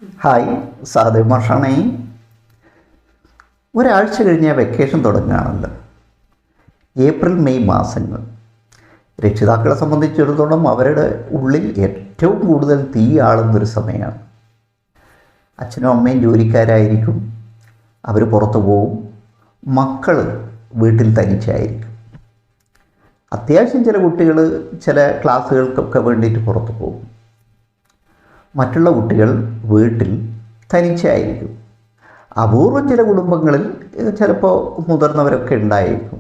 Hi, Sahadev മാഷാണേ. ഒരാഴ്ച കഴിഞ്ഞാൽ vacation തുടങ്ങുകയാണല്ലോ. April May മാസങ്ങൾ രക്ഷിതാക്കളെ സംബന്ധിച്ചിടത്തോളം അവരുടെ ഉള്ളിൽ ഏറ്റവും കൂടുതൽ തീ ആളുന്നൊരു സമയമാണ്. അച്ഛനും അമ്മയും ജോലിക്കാരായിരിക്കും, അവർ പുറത്തു പോവും, മക്കൾ വീട്ടിൽ തനിച്ചായിരിക്കും. അത്യാവശ്യം ചില കുട്ടികൾ ചില ക്ലാസ്സുകൾക്കൊക്കെ വേണ്ടിയിട്ട് പുറത്തു പോകും. മറ്റുള്ള കുട്ടികൾ വീട്ടിൽ തനിച്ചായിരിക്കും. അപൂർവം ചില കുടുംബങ്ങളിൽ ചിലപ്പോൾ മുതിർന്നവരൊക്കെ ഉണ്ടായിരിക്കും.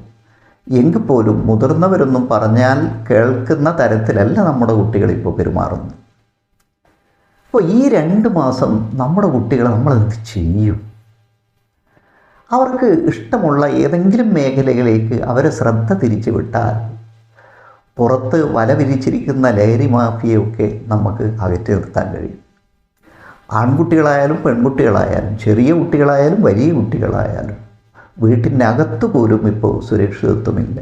എങ്കിൽ പോലും മുതിർന്നവരൊന്നും പറഞ്ഞാൽ കേൾക്കുന്ന തരത്തിലല്ല നമ്മുടെ കുട്ടികളിപ്പോൾ പെരുമാറുന്നത്. അപ്പോൾ ഈ 2 മാസം നമ്മുടെ കുട്ടികളെ നമ്മളെന്ത് ചെയ്യും? അവർക്ക് ഇഷ്ടമുള്ള ഏതെങ്കിലും മേഖലകളിലേക്ക് അവരെ ശ്രദ്ധ തിരിച്ചു വിട്ടാൽ പുറത്ത് വല വിരിച്ചിരിക്കുന്ന ലഹരി മാഫിയൊക്കെ നമുക്ക് അകറ്റി നിർത്താൻ കഴിയും. ആൺകുട്ടികളായാലും പെൺകുട്ടികളായാലും ചെറിയ കുട്ടികളായാലും വലിയ കുട്ടികളായാലും വീട്ടിൻ്റെ അകത്ത് പോലും ഇപ്പോൾ സുരക്ഷിതത്വമില്ല.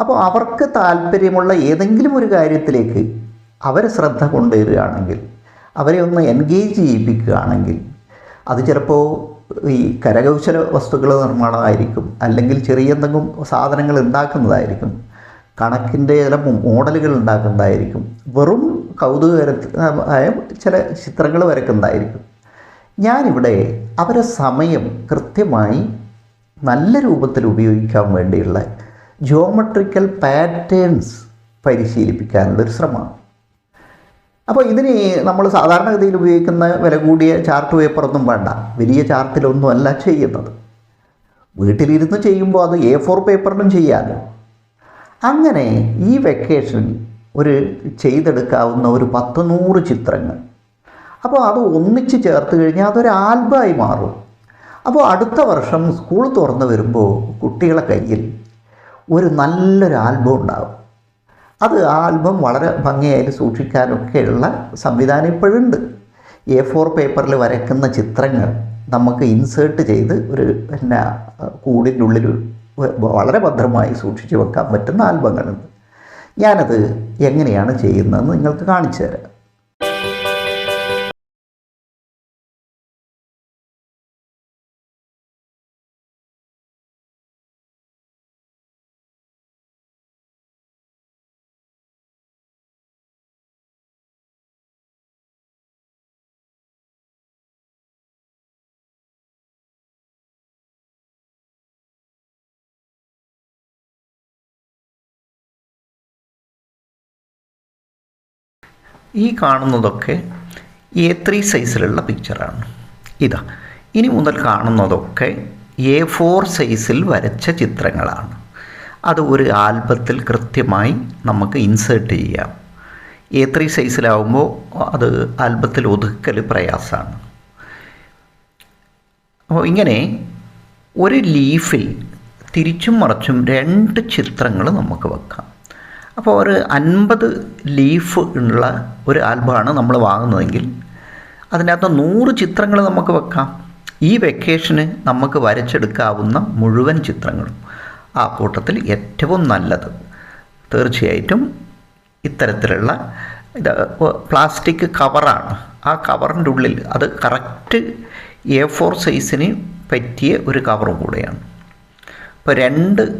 അപ്പോൾ അവർക്ക് താല്പര്യമുള്ള ഏതെങ്കിലും ഒരു കാര്യത്തിലേക്ക് അവരെ ശ്രദ്ധ കൊണ്ടുവരികയാണെങ്കിൽ, അവരെ ഒന്ന് എൻഗേജ് ചെയ്യിപ്പിക്കുകയാണെങ്കിൽ, അത് ചിലപ്പോൾ ഈ കരകൗശല വസ്തുക്കൾ നിർമ്മാണമായിരിക്കും, അല്ലെങ്കിൽ ചെറിയ എന്തെങ്കിലും സാധനങ്ങൾ ഉണ്ടാക്കുന്നതായിരിക്കും, കണക്കിൻ്റെ ചില മോഡലുകൾ ഉണ്ടാക്കുന്നതായിരിക്കും, വെറും കൗതുകകരമായ ചില ചിത്രങ്ങൾ വരയ്ക്കുന്നതായിരിക്കും. ഞാനിവിടെ അവരെ സമയം കൃത്യമായി നല്ല രൂപത്തിൽ ഉപയോഗിക്കാൻ വേണ്ടിയുള്ള ജിയോമെട്രിക്കൽ പാറ്റേൺസ് പരിശീലിപ്പിക്കാനുള്ളൊരു ശ്രമമാണ്. അപ്പോൾ ഇതിന് നമ്മൾ സാധാരണഗതിയിൽ ഉപയോഗിക്കുന്ന വില കൂടിയ ചാർട്ട് പേപ്പറൊന്നും വേണ്ട, വലിയ ചാർട്ടിലൊന്നുമല്ല ചെയ്യുന്നത്. വീട്ടിലിരുന്ന് ചെയ്യുമ്പോൾ അത് A4 പേപ്പറിലും ചെയ്യാമല്ലോ. അങ്ങനെ ഈ വെക്കേഷനിൽ ചെയ്തെടുക്കാവുന്ന ഒരു 10-100 ചിത്രങ്ങൾ, അപ്പോൾ അത് ഒന്നിച്ച് ചേർത്ത് കഴിഞ്ഞാൽ അതൊരു ആൽബമായി മാറും. അപ്പോൾ അടുത്ത വർഷം സ്കൂൾ തുറന്ന് വരുമ്പോൾ കുട്ടികളെ കയ്യിൽ ഒരു നല്ലൊരു ആൽബം ഉണ്ടാകും. അത് ആൽബം വളരെ ഭംഗിയായി സൂക്ഷിക്കാനൊക്കെയുള്ള സംവിധാനം ഇപ്പോഴുണ്ട്. A4 പേപ്പറിൽ വരയ്ക്കുന്ന ചിത്രങ്ങൾ നമുക്ക് ഇൻസേർട്ട് ചെയ്ത് ഒരു കൂടിൻ്റെ ഉള്ളിൽ വളരെ ഭദ്രമായി സൂക്ഷിച്ച് വെക്കാൻ പറ്റുന്ന ആൽബങ്ങളുണ്ട്. ഞാനത് എങ്ങനെയാണ് ചെയ്യുന്നതെന്ന് നിങ്ങൾക്ക് കാണിച്ചു തരാം. ഈ കാണുന്നതൊക്കെ A3 സൈസിലുള്ള പിക്ചറാണ്. ഇതാ, ഇനി മുതൽ കാണുന്നതൊക്കെ A4 സൈസിൽ വരച്ച ചിത്രങ്ങളാണ്. അത് ഒരു ആൽബത്തിൽ കൃത്യമായി നമുക്ക് ഇൻസേർട്ട് ചെയ്യാം. A3 സൈസിലാവുമ്പോൾ അത് ആൽബത്തിൽ ഒതുക്കൽ പ്രയാസമാണ്. അപ്പോൾ ഇങ്ങനെ ഒരു ലീഫിൽ തിരിച്ചും മറിച്ചും 2 ചിത്രങ്ങൾ നമുക്ക് വെക്കാം. അപ്പോൾ ഒരു 50 ലീഫ് ഉള്ള ഒരു ആൽബമാണ് നമ്മൾ വാങ്ങുന്നതെങ്കിൽ അതിനകത്ത് 100 ചിത്രങ്ങൾ നമുക്ക് വെക്കാം. ഈ വെക്കേഷന് നമുക്ക് വരച്ചെടുക്കാവുന്ന മുഴുവൻ ചിത്രങ്ങളും. ആ കൂട്ടത്തിൽ ഏറ്റവും നല്ലത് തീർച്ചയായിട്ടും ഇത്തരത്തിലുള്ള പ്ലാസ്റ്റിക് കവറാണ്. ആ കവറിൻ്റെ ഉള്ളിൽ അത് കറക്റ്റ് A4 സൈസിന് പറ്റിയ ഒരു കവറും കൂടെയാണ്. ഇപ്പോൾ 2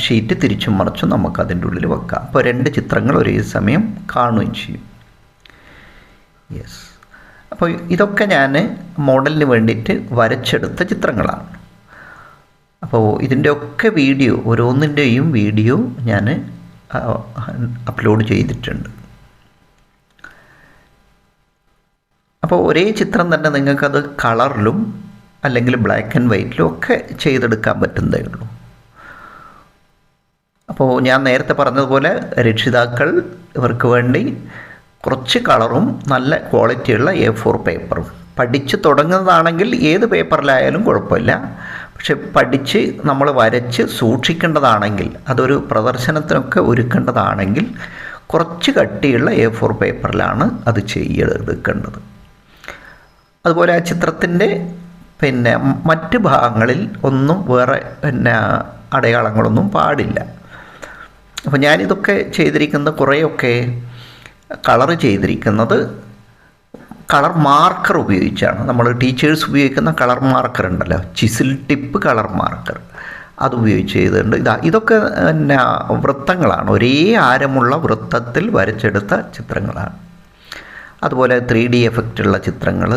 ഷീറ്റ് തിരിച്ചും മറിച്ചും നമുക്കതിൻ്റെ ഉള്ളിൽ വെക്കാം. അപ്പോൾ 2 ചിത്രങ്ങൾ ഒരേ സമയം കാണുകയും ചെയ്യും. യെസ്, അപ്പോൾ ഇതൊക്കെ ഞാൻ മോഡലിന് വേണ്ടിയിട്ട് വരച്ചെടുത്ത ചിത്രങ്ങളാണ്. അപ്പോൾ ഇതിൻ്റെയൊക്കെ വീഡിയോ, ഓരോന്നിൻ്റെയും വീഡിയോ ഞാൻ അപ്ലോഡ് ചെയ്തിട്ടുണ്ട്. അപ്പോൾ ഒരേ ചിത്രം തന്നെ നിങ്ങൾക്കത് കളറിലും അല്ലെങ്കിൽ ബ്ലാക്ക് ആൻഡ് വൈറ്റിലും ഒക്കെ ചെയ്തെടുക്കാൻ പറ്റുന്നതേ ഉള്ളൂ. അപ്പോൾ ഞാൻ നേരത്തെ പറഞ്ഞതുപോലെ രക്ഷിതാക്കൾ ഇവർക്ക് വേണ്ടി കുറച്ച് കളറും നല്ല ക്വാളിറ്റിയുള്ള A4 പേപ്പറും, പഠിച്ച് തുടങ്ങുന്നതാണെങ്കിൽ ഏത് പേപ്പറിലായാലും കുഴപ്പമില്ല. പക്ഷെ പഠിച്ച് നമ്മൾ വരച്ച് സൂക്ഷിക്കേണ്ടതാണെങ്കിൽ, അതൊരു പ്രദർശനത്തിനൊക്കെ ഒരുക്കേണ്ടതാണെങ്കിൽ കുറച്ച് കട്ടിയുള്ള A4 പേപ്പറിലാണ് അത് ചെയ്തെടുക്കേണ്ടത്. അതുപോലെ ആ ചിത്രത്തിൻ്റെ മറ്റ് ഭാഗങ്ങളിൽ ഒന്നും വേറെ അടയാളങ്ങളൊന്നും പാടില്ല. അപ്പോൾ ഞാനിതൊക്കെ ചെയ്തിരിക്കുന്നത് കുറേയൊക്കെ കളറ് ചെയ്തിരിക്കുന്നത് കളർ മാർക്കർ ഉപയോഗിച്ചാണ്. നമ്മൾ ടീച്ചേഴ്സ് ഉപയോഗിക്കുന്ന കളർ മാർക്കർ ഉണ്ടല്ലോ, ചിസിൽ ടിപ്പ് കളർ മാർക്കർ, അത് ഉപയോഗിച്ച് ചെയ്തിട്ടുണ്ട്. ഇതൊക്കെ പിന്നെ വൃത്തങ്ങളാണ്, ഒരേ ആരമുള്ള വൃത്തത്തിൽ വരച്ചെടുത്ത ചിത്രങ്ങളാണ്. അതുപോലെ 3D എഫക്റ്റുള്ള ചിത്രങ്ങൾ,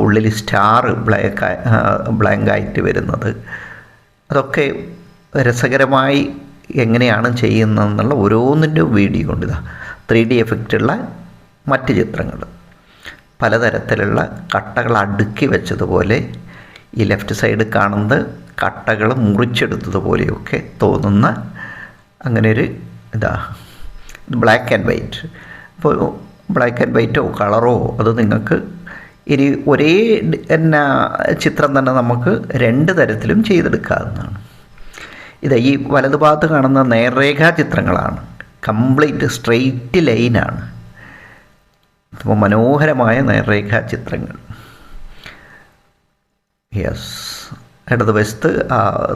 ഉള്ളിൽ സ്റ്റാർ ബ്ലാങ്കായിട്ട് വരുന്നത്, അതൊക്കെ രസകരമായി എങ്ങനെയാണ് ചെയ്യുന്നതെന്നുള്ള ഓരോന്നിൻ്റെ വീഡിയോ ഉണ്ട്. 3D എഫക്റ്റുള്ള മറ്റ് ചിത്രങ്ങൾ, പലതരത്തിലുള്ള കട്ടകൾ അടുക്കി വെച്ചതുപോലെ, ഈ ലെഫ്റ്റ് സൈഡ് കാണുന്നത് കട്ടകൾ മുറിച്ചെടുത്തതുപോലെയൊക്കെ തോന്നുന്ന അങ്ങനെ ഒരു ബ്ലാക്ക് ആൻഡ് വൈറ്റ്. അപ്പോൾ ബ്ലാക്ക് ആൻഡ് വൈറ്റോ കളറോ അത് നിങ്ങൾക്ക് ഇനി ഒരേ ചിത്രം തന്നെ നമുക്ക് 2 തരത്തിലും ചെയ്തെടുക്കാവുന്നതാണ്. ഈ വലതുഭാഗത്ത് കാണുന്ന നേർരേഖാ ചിത്രങ്ങളാണ്, കംപ്ലീറ്റ് സ്ട്രെയിറ്റ് ലൈനാണ്. അപ്പോൾ മനോഹരമായ നേർരേഖാ ചിത്രങ്ങൾ. യെസ്, ഇടതുവശത്ത്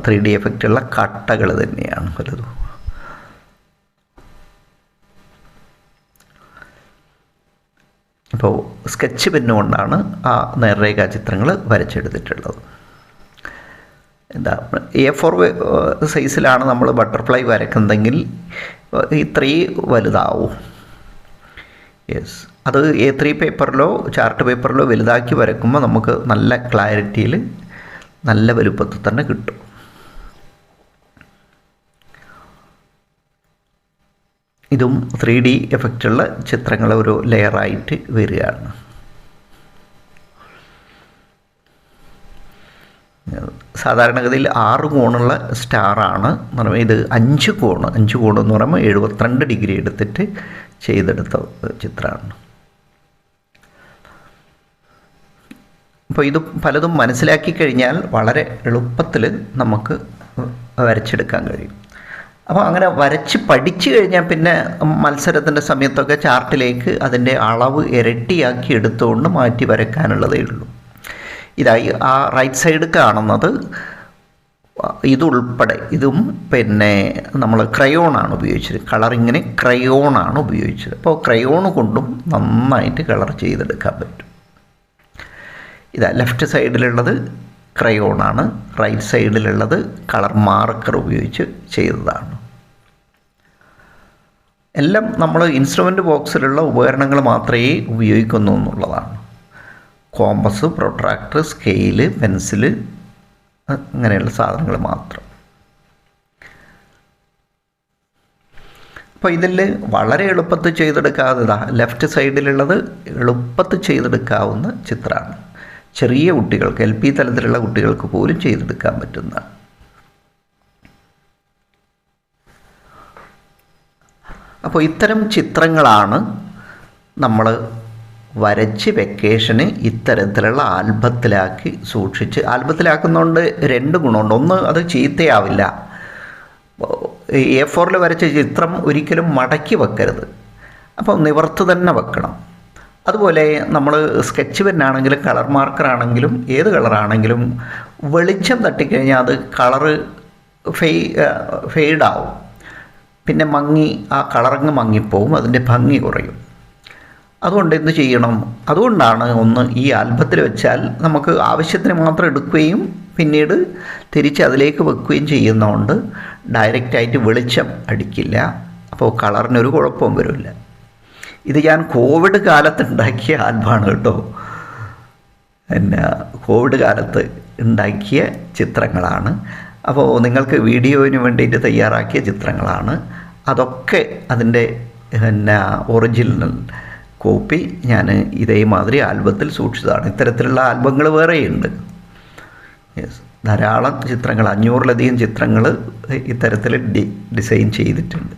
3D എഫക്റ്റുള്ള കട്ടകൾ തന്നെയാണ് പലതും. അപ്പോൾ സ്കെച്ച് പെന്നുകൊണ്ടാണ് ആ നേർരേഖാ ചിത്രങ്ങൾ വരച്ചെടുത്തിട്ടുള്ളത്. A4 സൈസിലാണ് നമ്മൾ ബട്ടർഫ്ലൈ വരയ്ക്കുന്നതെങ്കിൽ ഇത്രയും വലുതാവും. യെസ്, അത് A3 പേപ്പറിലോ ചാർട്ട് പേപ്പറിലോ വലുതാക്കി വരയ്ക്കുമ്പോൾ നമുക്ക് നല്ല ക്ലാരിറ്റിയിൽ നല്ല വലുപ്പത്തിൽ തന്നെ കിട്ടും. ഇതും 3D എഫക്റ്റുള്ള ചിത്രങ്ങൾ ഒരു ലെയറായിട്ട് വരികയാണ്. സാധാരണഗതിയിൽ 6 കോണുള്ള സ്റ്റാറാണ്. ഇത് 5 കോൺ എന്ന് പറയുമ്പോൾ 72 ഡിഗ്രി എടുത്തിട്ട് ചെയ്തെടുത്ത ചിത്രമാണ്. അപ്പോൾ ഇത് പലതും മനസ്സിലാക്കി കഴിഞ്ഞാൽ വളരെ എളുപ്പത്തിൽ നമുക്ക് വരച്ചെടുക്കാൻ കഴിയും. അപ്പോൾ അങ്ങനെ വരച്ച് പഠിച്ചു കഴിഞ്ഞാൽ പിന്നെ മത്സരത്തിൻ്റെ സമയത്തൊക്കെ ചാർട്ടിലേക്ക് അതിൻ്റെ അളവ് ഇരട്ടിയാക്കി എടുത്തുകൊണ്ട് മാറ്റി വരയ്ക്കാനുള്ളതേ ഉള്ളൂ. ആ റൈറ്റ് സൈഡ് കാണുന്നത് ഇതുൾപ്പെടെ, ഇതും പിന്നെ നമ്മൾ ക്രയോണാണ് ഉപയോഗിച്ചത്, കളറിങ്ങിന് ക്രയോണാണ് ഉപയോഗിച്ചത്. അപ്പോൾ ക്രയോൺ കൊണ്ടും നന്നായിട്ട് കളർ ചെയ്തെടുക്കാൻ പറ്റും. ലെഫ്റ്റ് സൈഡിലുള്ളത് ക്രയോണാണ്, റൈറ്റ് സൈഡിലുള്ളത് കളർ മാർക്കർ ഉപയോഗിച്ച് ചെയ്തതാണ്. എല്ലാം നമ്മൾ ഇൻസ്ട്രുമെൻ്റ് ബോക്സിലുള്ള ഉപകരണങ്ങൾ മാത്രമേ ഉപയോഗിക്കുന്നു എന്നുള്ളതാണ്. കോമ്പസ്, പ്രൊട്രാക്ടർ, സ്കെയില്, പെൻസില്, അങ്ങനെയുള്ള സാധനങ്ങൾ മാത്രം. അപ്പോൾ ഇതിൽ വളരെ എളുപ്പത്തിൽ ചെയ്തെടുക്കാവുന്നതാ ലെഫ്റ്റ് സൈഡിലുള്ളത് എളുപ്പത്തിൽ ചെയ്തെടുക്കാവുന്ന ചിത്രമാണ്. ചെറിയ കുട്ടികൾക്ക്, LP തലത്തിലുള്ള കുട്ടികൾക്ക് പോലും ചെയ്തെടുക്കാൻ പറ്റുന്നതാണ്. അപ്പോൾ ഇത്തരം ചിത്രങ്ങളാണ് നമ്മൾ വരച്ച് വെക്കേഷന് ഇത്തരത്തിലുള്ള ആൽബത്തിലാക്കി സൂക്ഷിച്ച്, ആൽബത്തിലാക്കുന്നതുകൊണ്ട് 2 ഗുണമുണ്ട്. ഒന്ന്, അത് ചീത്തയാവില്ല. A4 വരച്ച ചിത്രം ഒരിക്കലും മടക്കി വെക്കരുത്, അപ്പോൾ നിവർത്ത് തന്നെ വെക്കണം. അതുപോലെ നമ്മൾ സ്കെച്ച് പെന്നാണെങ്കിലും കളർ മാർക്കറാണെങ്കിലും ഏത് കളറാണെങ്കിലും വെളിച്ചം തട്ടിക്കഴിഞ്ഞാൽ അത് കളറ് ഫെയ്ഡാവും, പിന്നെ ആ കളറങ്ങ് മങ്ങിപ്പോവും, അതിൻ്റെ ഭംഗി കുറയും. അതുകൊണ്ട് എന്ത് ചെയ്യണം? അതുകൊണ്ടാണ് ഒന്ന് ഈ ആൽബത്തിൽ വെച്ചാൽ നമുക്ക് ആവശ്യത്തിന് മാത്രം എടുക്കുകയും പിന്നീട് തിരിച്ച് അതിലേക്ക് വെക്കുകയും ചെയ്യുന്നതുകൊണ്ട് ഡയറക്റ്റായിട്ട് വെളിച്ചം അടിക്കില്ല, അപ്പോൾ കളറിനൊരു കുഴപ്പവും വരില്ല. ഇത് ഞാൻ കോവിഡ് കാലത്ത് ഉണ്ടാക്കിയ ആൽബമാണ് കേട്ടോ. പിന്നെ കോവിഡ് കാലത്ത് ഉണ്ടാക്കിയ ചിത്രങ്ങളാണ്. അപ്പോൾ നിങ്ങൾക്ക് വീഡിയോയിന് വേണ്ടിയിട്ട് തയ്യാറാക്കിയ ചിത്രങ്ങളാണ്. അതൊക്കെ അതിൻ്റെ ഒറിജിനൽ കോപ്പി ഞാൻ ഇതേമാതിരി ആൽബത്തിൽ സൂക്ഷിച്ചതാണ്. ഇത്തരത്തിലുള്ള ആൽബങ്ങൾ വേറെയുണ്ട്. യെസ്, ധാരാളം ചിത്രങ്ങൾ, 500-ലധികം ചിത്രങ്ങൾ ഇത്തരത്തിൽ ഡിസൈൻ ചെയ്തിട്ടുണ്ട്.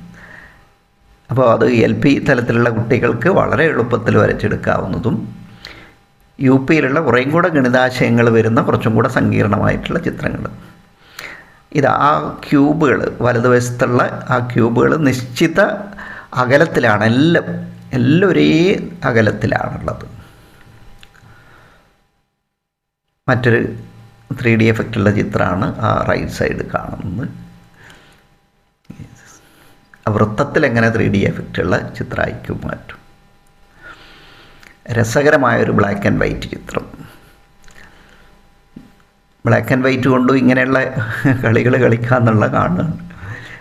അപ്പോൾ അത് LP തലത്തിലുള്ള കുട്ടികൾക്ക് വളരെ എളുപ്പത്തിൽ വരച്ചെടുക്കാവുന്നതും, UPയിലുള്ള കുറേയും കൂടെ ഗണിതാശയങ്ങൾ വരുന്ന കുറച്ചും കൂടെ സങ്കീർണമായിട്ടുള്ള ചിത്രങ്ങൾ. ആ ക്യൂബുകൾ, വലതുവശത്തുള്ള ആ ക്യൂബുകൾ നിശ്ചിത അകലത്തിലാണ്, എല്ലാം ഒരേ അകലത്തിലാണുള്ളത്. മറ്റൊരു 3D എഫക്റ്റുള്ള ചിത്രമാണ് ആ റൈറ്റ് സൈഡ് കാണുന്നത്. വൃത്തത്തിൽ എങ്ങനെ 3D എഫക്റ്റുള്ള ചിത്രമായിരിക്കും മാറ്റും. രസകരമായൊരു ബ്ലാക്ക് ആൻഡ് വൈറ്റ് ചിത്രം. ബ്ലാക്ക് ആൻഡ് വൈറ്റ് കൊണ്ടും ഇങ്ങനെയുള്ള കളികൾ കളിക്കാമെന്നുള്ള കാണുന്നുണ്ട്.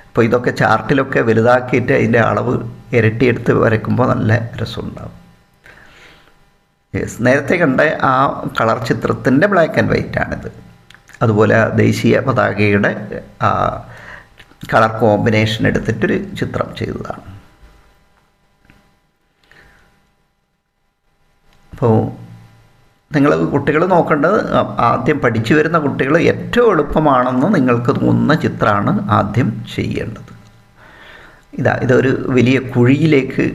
അപ്പോൾ ഇതൊക്കെ ചാർട്ടിലൊക്കെ വലുതാക്കിയിട്ട് അതിൻ്റെ അളവ് ഇരട്ടിയെടുത്ത് വരയ്ക്കുമ്പോൾ നല്ല രസമുണ്ടാകും. നേരത്തെ കണ്ട ആ കളർ ചിത്രത്തിൻ്റെ ബ്ലാക്ക് ആൻഡ് വൈറ്റ് ആണിത്. അതുപോലെ ദേശീയ പതാകയുടെ ആ കളർ കോമ്പിനേഷൻ എടുത്തിട്ടൊരു ചിത്രം ചെയ്തതാണ്. അപ്പോൾ നിങ്ങൾ കുട്ടികൾ നോക്കേണ്ടത്, ആദ്യം പഠിച്ചു വരുന്ന കുട്ടികൾ ഏറ്റവും എളുപ്പമാണെന്ന് നിങ്ങൾക്ക് തോന്നുന്ന ചിത്രമാണ് ആദ്യം ചെയ്യേണ്ടത്. ഇതൊരു വലിയ കുഴിയിലേക്ക്,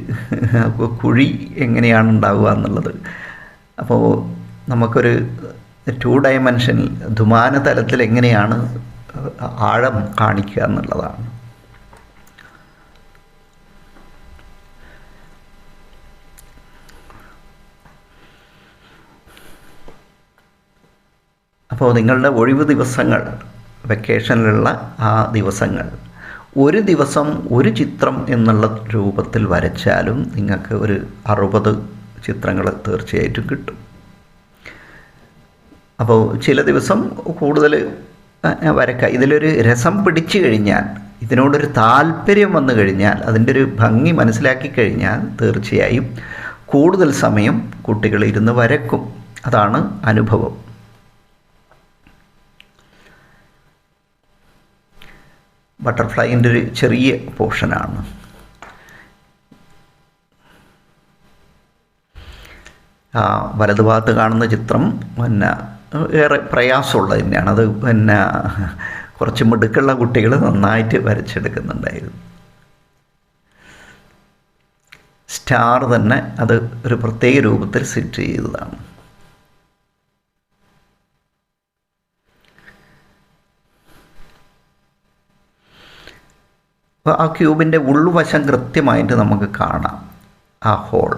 കുഴി എങ്ങനെയാണ് ഉണ്ടാവുക എന്നുള്ളത്. അപ്പോൾ നമുക്കൊരു 2 ഡയമെൻഷനിൽ ദ്വിമാന തലത്തിൽ എങ്ങനെയാണ് ആഴം കാണിക്കുക എന്നുള്ളതാണ്. അപ്പോൾ നിങ്ങളുടെ ഒഴിവ് ദിവസങ്ങൾ, വെക്കേഷനിലുള്ള ആ ദിവസങ്ങൾ, ഒരു ദിവസം ഒരു ചിത്രം എന്നുള്ള രൂപത്തിൽ വരച്ചാലും നിങ്ങൾക്ക് ഒരു 60 ചിത്രങ്ങൾ തീർച്ചയായിട്ടും കിട്ടും. അപ്പോൾ ചില ദിവസം കൂടുതൽ വരയ്ക്കുക. ഇതിലൊരു രസം പിടിച്ചു കഴിഞ്ഞാൽ, ഇതിനോടൊരു താല്പര്യം വന്നു കഴിഞ്ഞാൽ, അതിൻ്റെ ഒരു ഭംഗി മനസ്സിലാക്കി കഴിഞ്ഞാൽ തീർച്ചയായും കൂടുതൽ സമയം കുട്ടികൾ ഇരുന്ന് വരക്കും. അതാണ് അനുഭവം. ബട്ടർഫ്ലൈൻ്റെ ഒരു ചെറിയ പോർഷനാണ്. വലതുഭാഗത്ത് കാണുന്ന ചിത്രം ഏറെ പ്രയാസമുള്ളത് തന്നെയാണ്. അത് കുറച്ച് മിടുക്കുള്ള കുട്ടികൾ നന്നായിട്ട് വരച്ചെടുക്കുന്നുണ്ടായിരുന്നു. സ്റ്റാർ തന്നെ അത് ഒരു പ്രത്യേക രൂപത്തിൽ സെറ്റ് ചെയ്തതാണ്. അപ്പോൾ ആ ക്യൂബിൻ്റെ ഉൾവശം കൃത്യമായിട്ട് നമുക്ക് കാണാം, ആ ഹോൾ.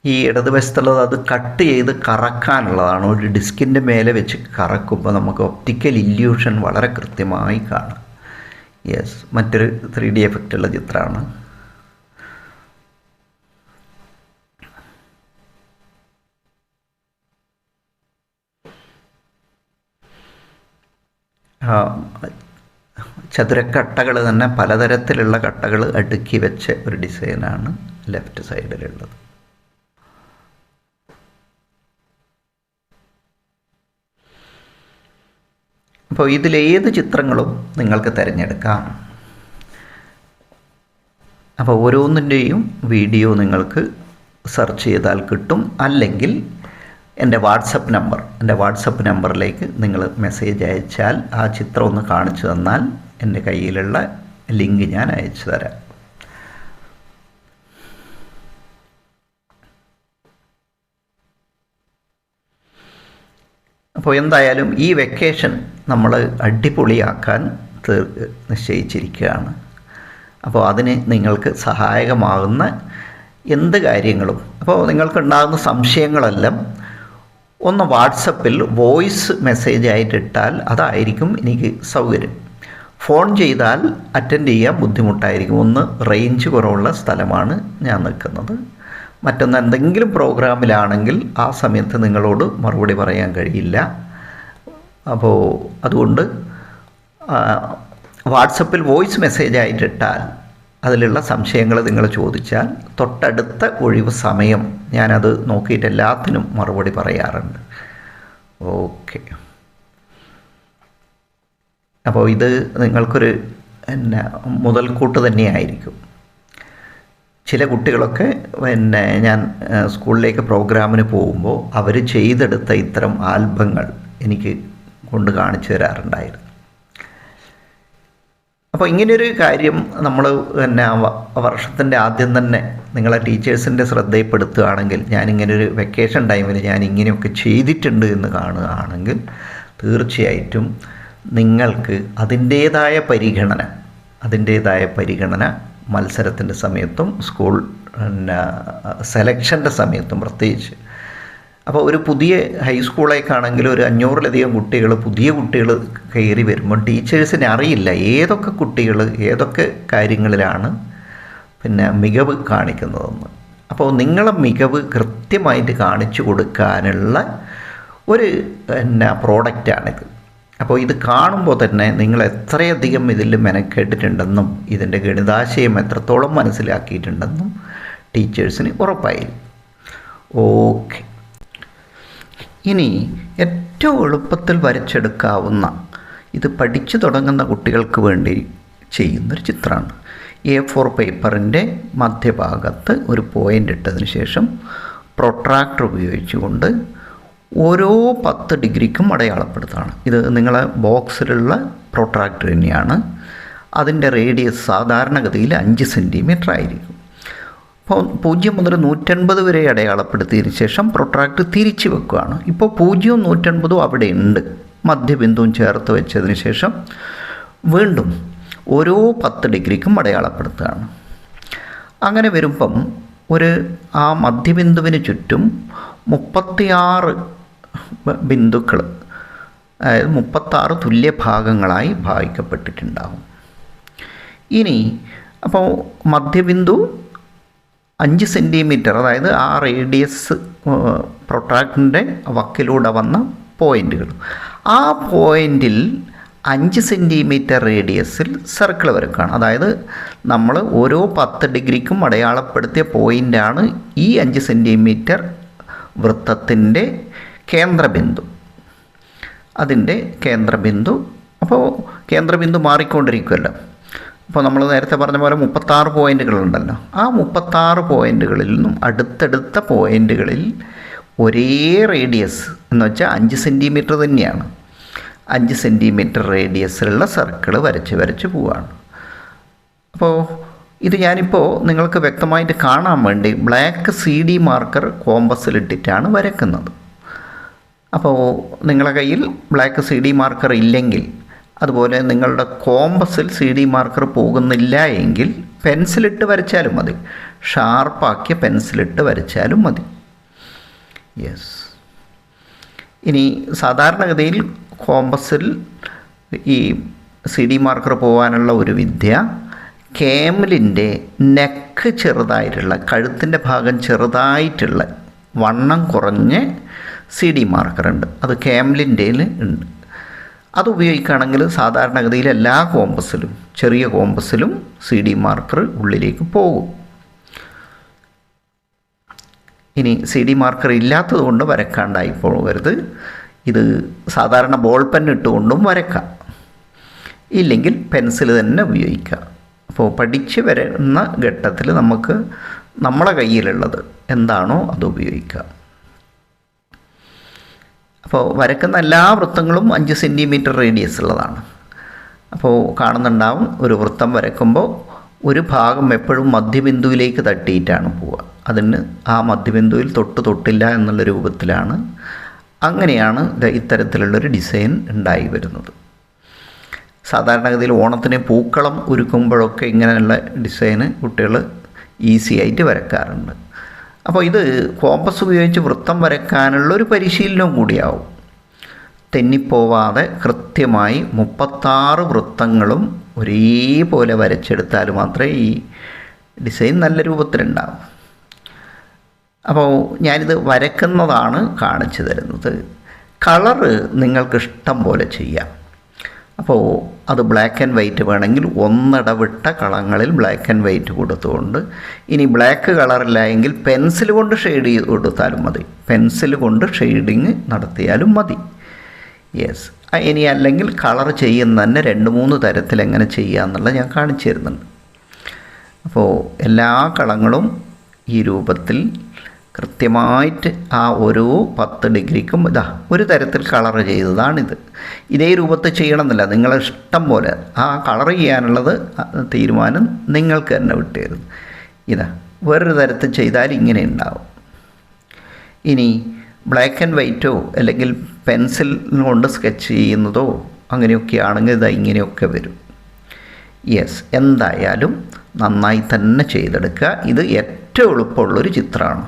ഈ ഇടതുവശത്തുള്ളത് അത് കട്ട് ചെയ്ത് കറക്കാനുള്ളതാണ്. ഒരു ഡിസ്കിൻ്റെ മേലെ വെച്ച് കറക്കുമ്പോൾ നമുക്ക് ഒപ്റ്റിക്കൽ ഇല്യൂഷൻ വളരെ കൃത്യമായി കാണാം. യെസ്, മറ്റൊരു 3D എഫക്റ്റുള്ള ചിത്രമാണ്. ചതുരക്കട്ടകൾ തന്നെ പലതരത്തിലുള്ള കട്ടകൾ അടുക്കി വെച്ച ഒരു ഡിസൈനാണ് ലെഫ്റ്റ് സൈഡിലുള്ളത്. അപ്പോൾ ഇതിലേത് ചിത്രങ്ങളും നിങ്ങൾക്ക് തിരഞ്ഞെടുക്കാം. അപ്പോൾ ഓരോന്നിൻ്റെയും വീഡിയോ നിങ്ങൾക്ക് സെർച്ച് ചെയ്താൽ കിട്ടും. അല്ലെങ്കിൽ എൻ്റെ വാട്സപ്പ് നമ്പറിലേക്ക് നിങ്ങൾ മെസ്സേജ് അയച്ചാൽ ആ ചിത്രം ഒന്ന് കാണിച്ചു തന്നാൽ എൻ്റെ കയ്യിലുള്ള ലിങ്ക് ഞാൻ അയച്ചു തരാം. അപ്പോൾ എന്തായാലും ഈ വെക്കേഷൻ നമ്മൾ അടിപൊളിയാക്കാൻ നിശ്ചയിച്ചിരിക്കുകയാണ്. അപ്പോൾ അതിന് നിങ്ങൾക്ക് സഹായകമാകുന്ന എന്ത് കാര്യങ്ങളും, അപ്പോൾ നിങ്ങൾക്കുണ്ടാകുന്ന സംശയങ്ങളെല്ലാം ഒന്ന് വാട്സപ്പിൽ വോയിസ് മെസ്സേജ് ആയിട്ടിട്ടാൽ അതായിരിക്കും എനിക്ക് സൗകര്യം. ഫോൺ ചെയ്താൽ അറ്റൻഡ് ചെയ്യാൻ ബുദ്ധിമുട്ടായിരിക്കും. ഒന്ന് റേഞ്ച് കുറവുള്ള സ്ഥലമാണ് ഞാൻ നിൽക്കുന്നത്. മറ്റൊന്ന് എന്തെങ്കിലും പ്രോഗ്രാമിലാണെങ്കിൽ ആ സമയത്ത് നിങ്ങളോട് മറുപടി പറയാൻ കഴിയില്ല. അപ്പോൾ അതുകൊണ്ട് വാട്സപ്പിൽ വോയിസ് മെസ്സേജ് ആയിട്ടിട്ടാൽ അതിലുള്ള സംശയങ്ങൾ നിങ്ങൾ ചോദിച്ചാൽ തൊട്ടടുത്ത ഒഴിവ് സമയം ഞാനത് നോക്കിയിട്ട് എല്ലാത്തിനും മറുപടി പറയാറുണ്ട്. ഓക്കെ. അപ്പോൾ ഇത് നിങ്ങൾക്കൊരു മുതൽക്കൂട്ട് തന്നെയായിരിക്കും. ചില കുട്ടികളൊക്കെ ഞാൻ സ്കൂളിലേക്ക് പ്രോഗ്രാമിന് പോകുമ്പോൾ അവർ ചെയ്തെടുത്ത ഇത്തരം ആൽബങ്ങൾ എനിക്ക് കൊണ്ട് കാണിച്ചു തരാറുണ്ടായിരുന്നു. അപ്പോൾ ഇങ്ങനെയൊരു കാര്യം നമ്മൾ വർഷത്തിൻ്റെ ആദ്യം തന്നെ നിങ്ങളെ ടീച്ചേഴ്സിൻ്റെ ശ്രദ്ധയിൽപ്പെടുത്തുകയാണെങ്കിൽ, ഞാനിങ്ങനൊരു വെക്കേഷൻ ടൈമിൽ ഞാൻ ഇങ്ങനെയൊക്കെ ചെയ്തിട്ടുണ്ട് എന്ന് കാണുകയാണെങ്കിൽ തീർച്ചയായിട്ടും നിങ്ങൾക്ക് അതിൻ്റേതായ പരിഗണന മത്സരത്തിൻ്റെ സമയത്തും സ്കൂൾ സെലക്ഷൻ്റെ സമയത്തും പ്രത്യേകിച്ച്. അപ്പോൾ ഒരു പുതിയ ഹൈസ്കൂളേക്കാണെങ്കിൽ ഒരു 500-ലധികം പുതിയ കുട്ടികൾ കയറി വരുമ്പോൾ ടീച്ചേഴ്സിന് അറിയില്ല ഏതൊക്കെ കുട്ടികൾ ഏതൊക്കെ കാര്യങ്ങളിലാണ് മികവ് കാണിക്കുന്നതെന്ന്. അപ്പോൾ നിങ്ങളെ മികവ് കൃത്യമായിട്ട് കാണിച്ചു കൊടുക്കാനുള്ള ഒരു പ്രോഡക്റ്റാണിത്. അപ്പോൾ ഇത് കാണുമ്പോൾ തന്നെ നിങ്ങൾ എത്രയധികം ഇതിൽ മെനക്കെട്ടിട്ടുണ്ടെന്നും ഇതിൻ്റെ ഗണിതാശയം എത്രത്തോളം മനസ്സിലാക്കിയിട്ടുണ്ടെന്നും ടീച്ചേഴ്സിന് ഉറപ്പായിരിക്കും. ഓക്കെ, ഇനി ഏറ്റവും എളുപ്പത്തിൽ വരച്ചെടുക്കാവുന്ന, ഇത് പഠിച്ചു തുടങ്ങുന്ന കുട്ടികൾക്ക് വേണ്ടി ചെയ്യുന്നൊരു ചിത്രമാണ്. A4 പേപ്പറിൻ്റെ മധ്യഭാഗത്ത് ഒരു പോയിൻ്റ് ഇട്ടതിന് ശേഷം പ്രൊട്രാക്ടർ ഉപയോഗിച്ചുകൊണ്ട് ഓരോ 10 ഡിഗ്രിക്കും അടയാളപ്പെടുത്തുകയാണ്. ഇത് നിങ്ങളെ ബോക്സിലുള്ള പ്രൊട്രാക്ടർ തന്നെയാണ്. അതിൻ്റെ റേഡിയസ് സാധാരണഗതിയിൽ 5 സെൻറ്റിമീറ്റർ ആയിരിക്കും. അപ്പോൾ 0 മുതൽ 150 വരെ അടയാളപ്പെടുത്തിയതിന് ശേഷം പ്രൊട്രാക്ടർ തിരിച്ച് വെക്കുകയാണ്. ഇപ്പോൾ 0 150 അവിടെ ഉണ്ട്. മധ്യബിന്ദുവും ചേർത്ത് വെച്ചതിന് ശേഷം വീണ്ടും ഓരോ 10 ഡിഗ്രിക്കും അടയാളപ്പെടുത്തുകയാണ്. അങ്ങനെ വരുമ്പം ആ മധ്യബിന്ദുവിന് ചുറ്റും 36 ബിന്ദുക്കൾ, അതായത് 36 തുല്യ ഭാഗങ്ങളായി ഭാഗിക്കപ്പെട്ടിട്ടുണ്ടാകും. ഇനി അപ്പോൾ മധ്യബിന്ദു 5 സെൻറ്റിമീറ്റർ, അതായത് ആ റേഡിയസ് പ്രൊട്രാക്ടറിൻ്റെ വക്കിലൂടെ വന്ന പോയിൻ്റുകൾ, ആ പോയിൻ്റിൽ 5 സെൻറ്റിമീറ്റർ റേഡിയസിൽ സർക്കിൾ വരക്കുകയാണ്. അതായത് നമ്മൾ ഓരോ 10 ഡിഗ്രിക്കും അടയാളപ്പെടുത്തിയ പോയിൻ്റാണ് ഈ 5 സെൻറ്റിമീറ്റർ വൃത്തത്തിൻ്റെ കേന്ദ്രബിന്ദു, അതിൻ്റെ കേന്ദ്രബിന്ദു. അപ്പോൾ കേന്ദ്രബിന്ദു മാറിക്കൊണ്ടിരിക്കുമല്ലോ. അപ്പോൾ നമ്മൾ നേരത്തെ പറഞ്ഞ പോലെ 36 പോയിൻ്റുകളുണ്ടല്ലോ. ആ 36 പോയിൻ്റുകളിൽ നിന്നും അടുത്തടുത്ത പോയിൻ്റുകളിൽ ഒരേ റേഡിയസ് എന്ന് വെച്ചാൽ 5 സെൻറ്റിമീറ്റർ തന്നെയാണ്. 5 സെൻറ്റിമീറ്റർ റേഡിയസിലുള്ള സർക്കിൾ വരച്ച് പോവുകയാണ്. അപ്പോൾ ഇത് ഞാനിപ്പോൾ നിങ്ങൾക്ക് വ്യക്തമായിട്ട് കാണാൻ വേണ്ടി ബ്ലാക്ക് CD മാർക്കർ കോമ്പസിലിട്ടിട്ടാണ് വരയ്ക്കുന്നത്. അപ്പോൾ നിങ്ങളുടെ കയ്യിൽ ബ്ലാക്ക് CD മാർക്കർ ഇല്ലെങ്കിൽ, അതുപോലെ നിങ്ങളുടെ കോമ്പസിൽ CD മാർക്കർ പോകുന്നില്ല എങ്കിൽ പെൻസിലിട്ട് വരച്ചാലും മതി. ഷാർപ്പാക്കിയ പെൻസിലിട്ട് വരച്ചാലും മതി. യെസ്. ഇനി സാധാരണഗതിയിൽ കോമ്പസിൽ ഈ CD മാർക്കർ പോകാനുള്ള ഒരു വിദ്യ, ക്യാമലിൻ്റെ നെക്ക് ചെറുതായിട്ടുള്ള, കഴുത്തിൻ്റെ ഭാഗം ചെറുതായിട്ടുള്ള വണ്ണം കുറഞ്ഞ് CD മാർക്കറുണ്ട്. അത് ക്യാമലിൻ്റെ ഉണ്ട്. അത് ഉപയോഗിക്കുകയാണെങ്കിൽ സാധാരണഗതിയിൽ എല്ലാ കോമ്പസിലും, ചെറിയ കോമ്പസിലും CD മാർക്കർ ഉള്ളിലേക്ക് പോകും. ഇനി CD മാർക്കർ ഇല്ലാത്തത് കൊണ്ട് വരക്കാണ്ടായി പോകരുത്. ഇത് സാധാരണ ബോൾ പെൻ ഇട്ടുകൊണ്ടും വരക്കാം, ഇല്ലെങ്കിൽ പെൻസിൽ തന്നെ ഉപയോഗിക്കാം. അപ്പോൾ പഠിച്ച് വരുന്ന ഘട്ടത്തിൽ നമുക്ക് നമ്മളെ കയ്യിലുള്ളത് എന്താണോ അത് ഉപയോഗിക്കാം. അപ്പോൾ വരക്കുന്ന എല്ലാ വൃത്തങ്ങളും 5 സെൻറ്റിമീറ്റർ റേഡിയസ് ഉള്ളതാണ്. അപ്പോൾ കാണുന്നുണ്ടാവും, ഒരു വൃത്തം വരക്കുമ്പോൾ ഒരു ഭാഗം എപ്പോഴും മധ്യബിന്ദുവിലേക്ക് തട്ടിയിട്ടാണ് പോവുക. അതിന് ആ മധ്യബിന്ദുവിൽ തൊട്ടില്ല എന്നുള്ള രൂപത്തിലാണ്. അങ്ങനെയാണ് ഇത്തരത്തിലുള്ളൊരു ഡിസൈൻ ഉണ്ടായി വരുന്നത്. സാധാരണഗതിയിൽ ഓണത്തിന് പൂക്കളം ഒരുക്കുമ്പോഴൊക്കെ ഇങ്ങനെയുള്ള ഡിസൈന് കുട്ടികൾ ഈസി ആയിട്ട് വരക്കാറുണ്ട്. അപ്പോൾ ഇത് കോമ്പസ് ഉപയോഗിച്ച് വൃത്തം വരയ്ക്കാനുള്ളൊരു പരിശീലനവും കൂടിയാവും. തെന്നിപ്പോവാതെ കൃത്യമായി 36 വൃത്തങ്ങളും ഒരേപോലെ വരച്ചെടുത്താൽ മാത്രമേ ഈ ഡിസൈൻ നല്ല രൂപത്തിലുണ്ടാവും. അപ്പോൾ ഞാനിത് വരക്കുന്നതാണ് കാണിച്ചു തരുന്നത്. കളറ് നിങ്ങൾക്ക് ഇഷ്ടം പോലെ ചെയ്യാം. അപ്പോൾ അത് ബ്ലാക്ക് ആൻഡ് വൈറ്റ് വേണമെങ്കിൽ ഒന്നിടവിട്ട കളങ്ങളിൽ ബ്ലാക്ക് ആൻഡ് വൈറ്റ് കൊടുത്തുകൊണ്ട്, ഇനി ബ്ലാക്ക് കളറില്ല എങ്കിൽ പെൻസിൽ കൊണ്ട് ഷെയ്ഡ് ചെയ്ത് കൊടുത്താലും മതി, പെൻസിൽ കൊണ്ട് ഷെയ്ഡിങ് നടത്തിയാലും മതി. യെസ്. ഇനി അല്ലെങ്കിൽ കളർ ചെയ്യുന്ന തന്നെ 2-3 തരത്തിൽ എങ്ങനെ ചെയ്യുക എന്നുള്ളത് ഞാൻ കാണിച്ചു തരുന്നുണ്ട്. അപ്പോൾ എല്ലാ കളങ്ങളും ഈ രൂപത്തിൽ കൃത്യമായിട്ട് ആ ഓരോ 10 ഡിഗ്രിക്കും ഒരു തരത്തിൽ കളർ ചെയ്തതാണിത്. ഇതേ രൂപത്തിൽ ചെയ്യണമെന്നില്ല, നിങ്ങളെ ഇഷ്ടം പോലെ ആ കളർ ചെയ്യാനുള്ളത് തീരുമാനം നിങ്ങൾക്ക് തന്നെ വിട്ടുതരുന്നു. വേറൊരു തരത്തിൽ ചെയ്താൽ ഇങ്ങനെ ഉണ്ടാവും. ഇനി ബ്ലാക്ക് ആൻഡ് വൈറ്റോ അല്ലെങ്കിൽ പെൻസിൽ കൊണ്ട് സ്കെച്ച് ചെയ്യുന്നതോ അങ്ങനെയൊക്കെ ആണെങ്കിൽ ഇങ്ങനെയൊക്കെ വരും. യെസ്. എന്തായാലും നന്നായി തന്നെ ചെയ്തെടുക്കുക. ഇത് ഏറ്റവും എളുപ്പമുള്ളൊരു ചിത്രമാണ്.